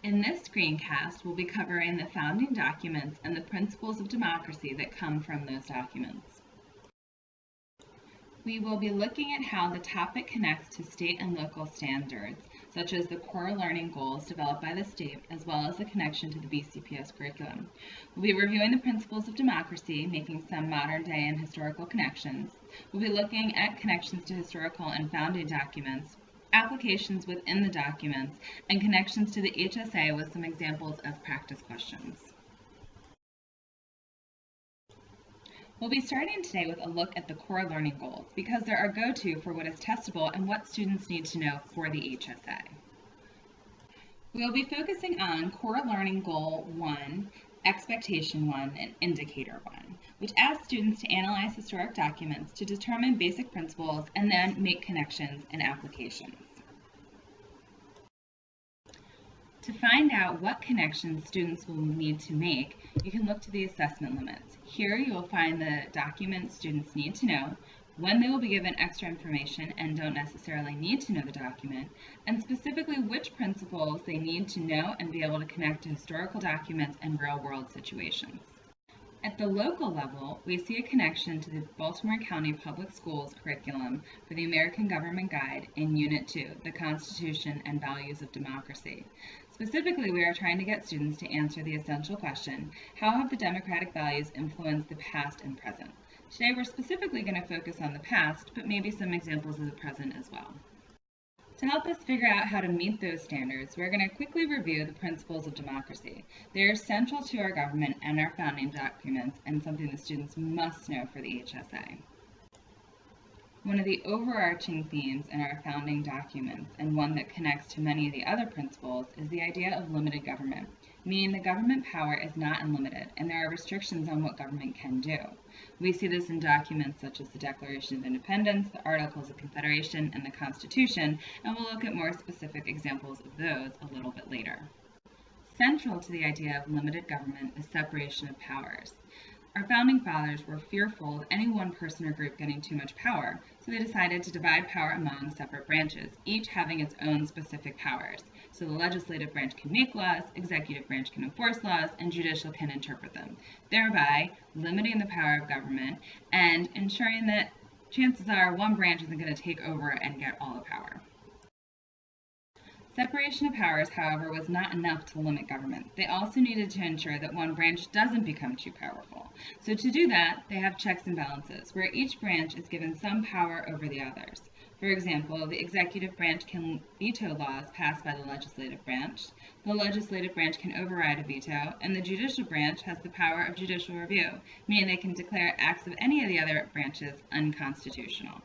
In this screencast, we'll be covering the founding documents and the principles of democracy that come from those documents. We will be looking at how the topic connects to state and local standards, such as the core learning goals developed by the state, as well as the connection to the BCPS curriculum. We'll be reviewing the principles of democracy, making some modern day and historical connections. We'll be looking at connections to historical and founding documents, applications within the documents, and connections to the HSA with some examples of practice questions. We'll be starting today with a look at the core learning goals because they're our go-to for what is testable and what students need to know for the HSA. We'll be focusing on core learning goal 1, expectation 1, and indicator 1, which asks students to analyze historic documents to determine basic principles and then make connections and applications. To find out what connections students will need to make, you can look to the assessment limits. Here you will find the documents students need to know, when they will be given extra information and don't necessarily need to know the document, and specifically which principles they need to know and be able to connect to historical documents and real-world situations. At the local level, we see a connection to the Baltimore County Public Schools curriculum for the American Government Guide in Unit 2, the Constitution and Values of Democracy. Specifically, we are trying to get students to answer the essential question, how have the democratic values influenced the past and present? Today, we're specifically going to focus on the past, but maybe some examples of the present as well. To help us figure out how to meet those standards, we're going to quickly review the principles of democracy. They are central to our government and our founding documents and something the students must know for the HSA. One of the overarching themes in our founding documents, and one that connects to many of the other principles, is the idea of limited government, meaning the government power is not unlimited and there are restrictions on what government can do. We see this in documents such as the Declaration of Independence, the Articles of Confederation, and the Constitution, and we'll look at more specific examples of those a little bit later. Central to the idea of limited government is separation of powers. Our founding fathers were fearful of any one person or group getting too much power, so they decided to divide power among separate branches, each having its own specific powers. So the legislative branch can make laws, executive branch can enforce laws, and judicial can interpret them, thereby limiting the power of government and ensuring that chances are one branch isn't going to take over and get all the power. Separation of powers, however, was not enough to limit government. They also needed to ensure that one branch doesn't become too powerful. So to do that, they have checks and balances, where each branch is given some power over the others. For example, the executive branch can veto laws passed by the legislative branch, the legislative branch can override a veto, and the judicial branch has the power of judicial review, meaning they can declare acts of any of the other branches unconstitutional.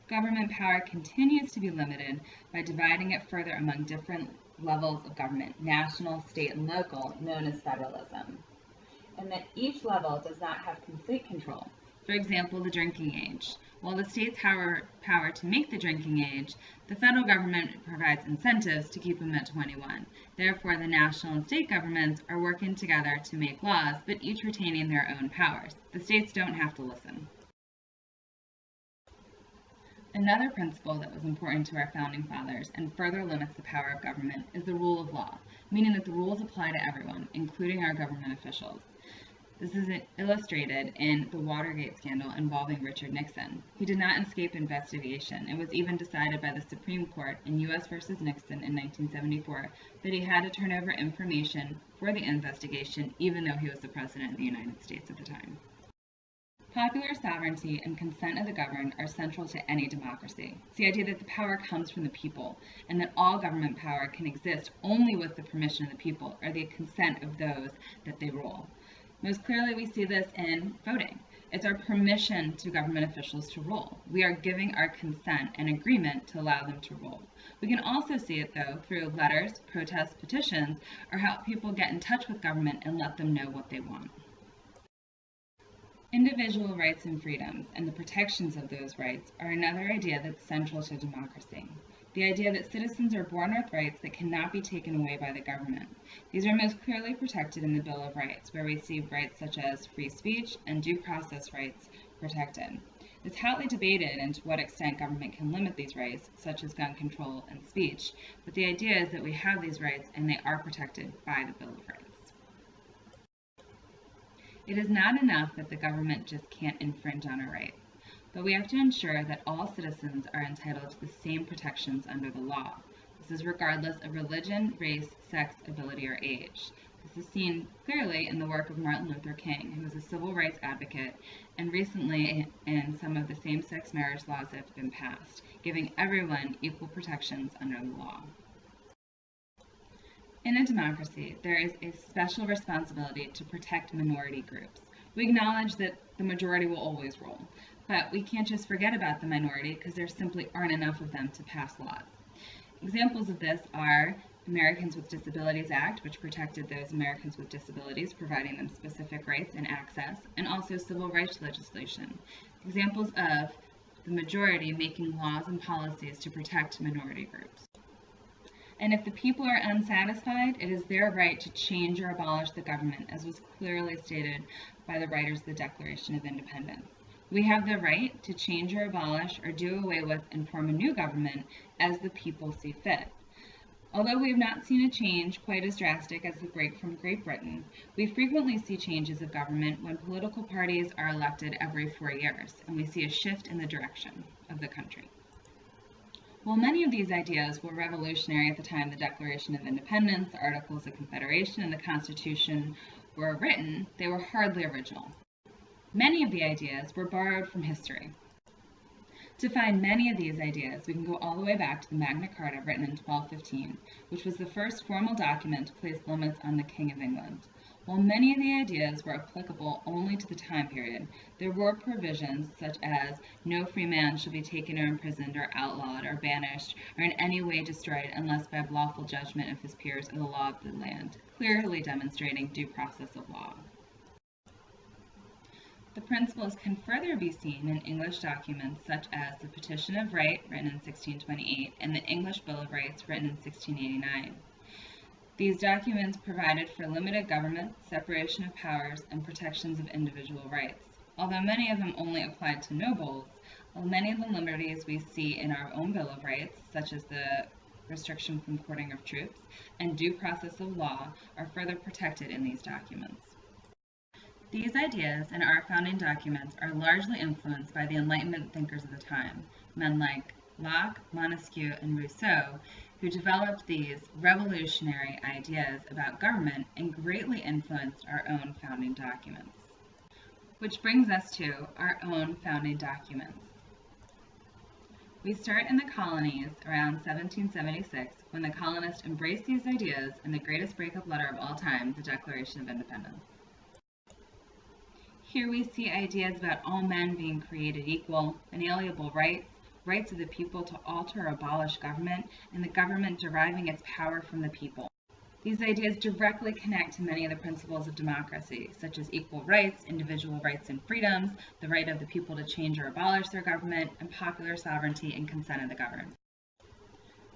Government power continues to be limited by dividing it further among different levels of government, national, state, and local, known as federalism, and that each level does not have complete control. For example, the drinking age. While the states have power to make the drinking age, the federal government provides incentives to keep them at 21. Therefore, the national and state governments are working together to make laws, but each retaining their own powers. The states don't have to listen. Another principle that was important to our founding fathers and further limits the power of government is the rule of law, meaning that the rules apply to everyone, including our government officials. This is illustrated in the Watergate scandal involving Richard Nixon. He did not escape investigation. It was even decided by the Supreme Court in U.S. v. Nixon in 1974 that he had to turn over information for the investigation, even though he was the President of the United States at the time. Popular sovereignty and consent of the governed are central to any democracy. It's the idea that the power comes from the people, and that all government power can exist only with the permission of the people, or the consent of those that they rule. Most clearly, we see this in voting. It's our permission to government officials to rule. We are giving our consent and agreement to allow them to rule. We can also see it, though, through letters, protests, petitions, or how people get in touch with government and let them know what they want. Individual rights and freedoms and the protections of those rights are another idea that's central to democracy. The idea that citizens are born with rights that cannot be taken away by the government. These are most clearly protected in the Bill of Rights, where we see rights such as free speech and due process rights protected. It's hotly debated and to what extent government can limit these rights, such as gun control and speech, but the idea is that we have these rights and they are protected by the Bill of Rights. It is not enough that the government just can't infringe on our rights, but we have to ensure that all citizens are entitled to the same protections under the law. This is regardless of religion, race, sex, ability, or age. This is seen clearly in the work of Martin Luther King, who was a civil rights advocate, and recently in some of the same-sex marriage laws that have been passed, giving everyone equal protections under the law. In a democracy, there is a special responsibility to protect minority groups. We acknowledge that the majority will always rule, but we can't just forget about the minority because there simply aren't enough of them to pass laws. Examples of this are Americans with Disabilities Act, which protected those Americans with disabilities, providing them specific rights and access, and also civil rights legislation. Examples of the majority making laws and policies to protect minority groups. And if the people are unsatisfied, it is their right to change or abolish the government, as was clearly stated by the writers of the Declaration of Independence. We have the right to change or abolish or do away with and form a new government as the people see fit. Although we have not seen a change quite as drastic as the break from Great Britain, we frequently see changes of government when political parties are elected every 4 years, and we see a shift in the direction of the country. While many of these ideas were revolutionary at the time the Declaration of Independence, the Articles of Confederation, and the Constitution were written, they were hardly original. Many of the ideas were borrowed from history. To find many of these ideas, we can go all the way back to the Magna Carta written in 1215, which was the first formal document to place limits on the King of England. While many of the ideas were applicable only to the time period, there were provisions such as no free man shall be taken or imprisoned or outlawed or banished or in any way destroyed unless by lawful judgment of his peers or the law of the land, clearly demonstrating due process of law. The principles can further be seen in English documents such as the Petition of Right, written in 1628, and the English Bill of Rights, written in 1689. These documents provided for limited government, separation of powers, and protections of individual rights. Although many of them only applied to nobles, many of the liberties we see in our own Bill of Rights, such as the restriction from courting of troops and due process of law, are further protected in these documents. These ideas in our founding documents are largely influenced by the Enlightenment thinkers of the time, men like Locke, Montesquieu, and Rousseau, who developed these revolutionary ideas about government and greatly influenced our own founding documents. Which brings us to our own founding documents. We start in the colonies around 1776, when the colonists embraced these ideas in the greatest breakup letter of all time, the Declaration of Independence. Here we see ideas about all men being created equal, inalienable rights, rights of the people to alter or abolish government, and the government deriving its power from the people. These ideas directly connect to many of the principles of democracy, such as equal rights, individual rights and freedoms, the right of the people to change or abolish their government, and popular sovereignty and consent of the governed.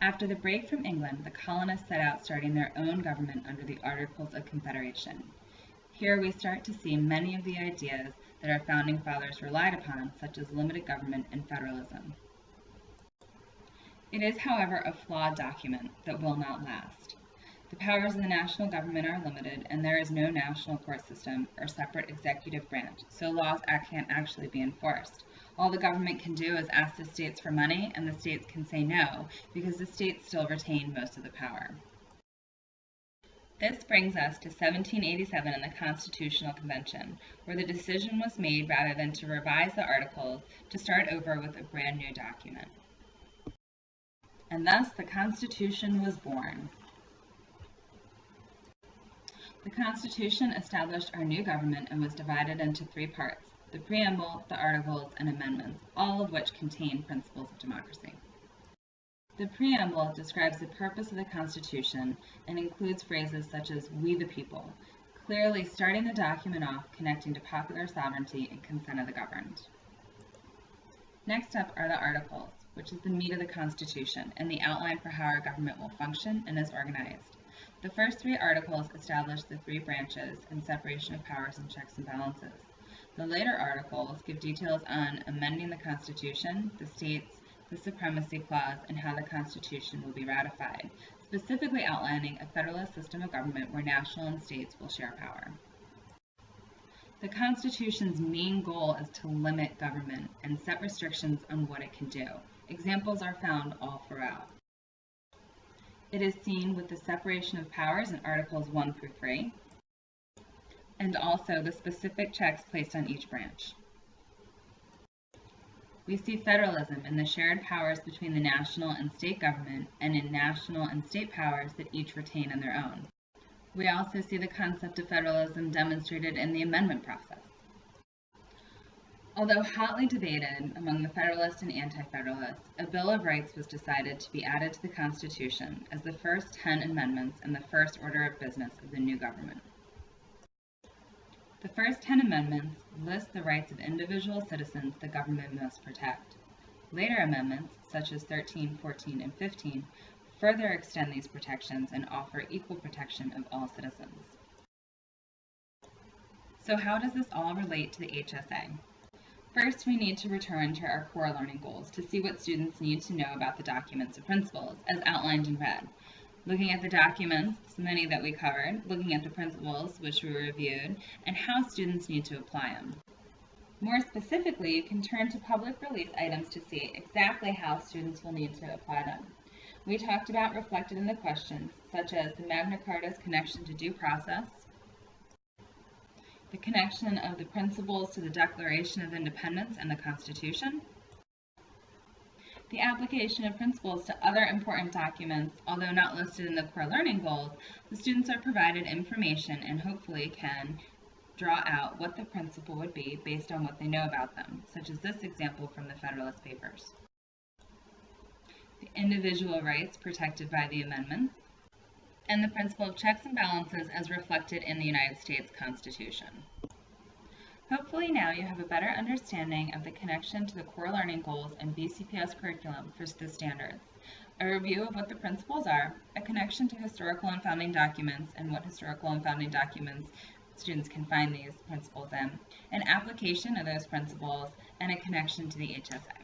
After the break from England, the colonists set out starting their own government under the Articles of Confederation. Here we start to see many of the ideas that our founding fathers relied upon, such as limited government and federalism. It is, however, a flawed document that will not last. The powers of the national government are limited, and there is no national court system or separate executive branch, so laws can't actually be enforced. All the government can do is ask the states for money, and the states can say no, because the states still retain most of the power. This brings us to 1787 and the Constitutional Convention, where the decision was made, rather than to revise the Articles, to start over with a brand new document. And thus the Constitution was born. The Constitution established our new government and was divided into 3 parts: the preamble, the articles, and amendments, all of which contain principles of democracy. The preamble describes the purpose of the Constitution and includes phrases such as "we the people," clearly starting the document off connecting to popular sovereignty and consent of the governed. Next up are the articles, which is the meat of the Constitution and the outline for how our government will function and is organized. The first 3 articles establish the 3 branches and separation of powers and checks and balances. The later articles give details on amending the Constitution, the states, the Supremacy Clause, and how the Constitution will be ratified, specifically outlining a federalist system of government where national and states will share power. The Constitution's main goal is to limit government and set restrictions on what it can do. Examples are found all throughout. It is seen with the separation of powers in Articles 1 through 3, and also the specific checks placed on each branch. We see federalism in the shared powers between the national and state government and in national and state powers that each retain on their own. We also see the concept of federalism demonstrated in the amendment process. Although hotly debated among the Federalists and Anti-Federalists, a Bill of Rights was decided to be added to the Constitution as the first 10 amendments and the first order of business of the new government. The first 10 amendments list the rights of individual citizens the government must protect. Later amendments, such as 13, 14, and 15, further extend these protections and offer equal protection of all citizens. So how does this all relate to the HSA? First, we need to return to our core learning goals to see what students need to know about the documents and principles, as outlined in red. Looking at the documents, many that we covered, looking at the principles, which we reviewed, and how students need to apply them. More specifically, you can turn to public release items to see exactly how students will need to apply them. We talked about reflected in the questions, such as the Magna Carta's connection to due process, the connection of the principles to the Declaration of Independence and the Constitution, the application of principles to other important documents. Although not listed in the core learning goals, the students are provided information and hopefully can draw out what the principle would be based on what they know about them, such as this example from the Federalist Papers. The individual rights protected by the amendments, and the principle of checks and balances as reflected in the United States Constitution. Hopefully now you have a better understanding of the connection to the core learning goals and BCPS curriculum for the standards, a review of what the principles are, a connection to historical and founding documents and what historical and founding documents students can find these principles in, an application of those principles, and a connection to the HSA.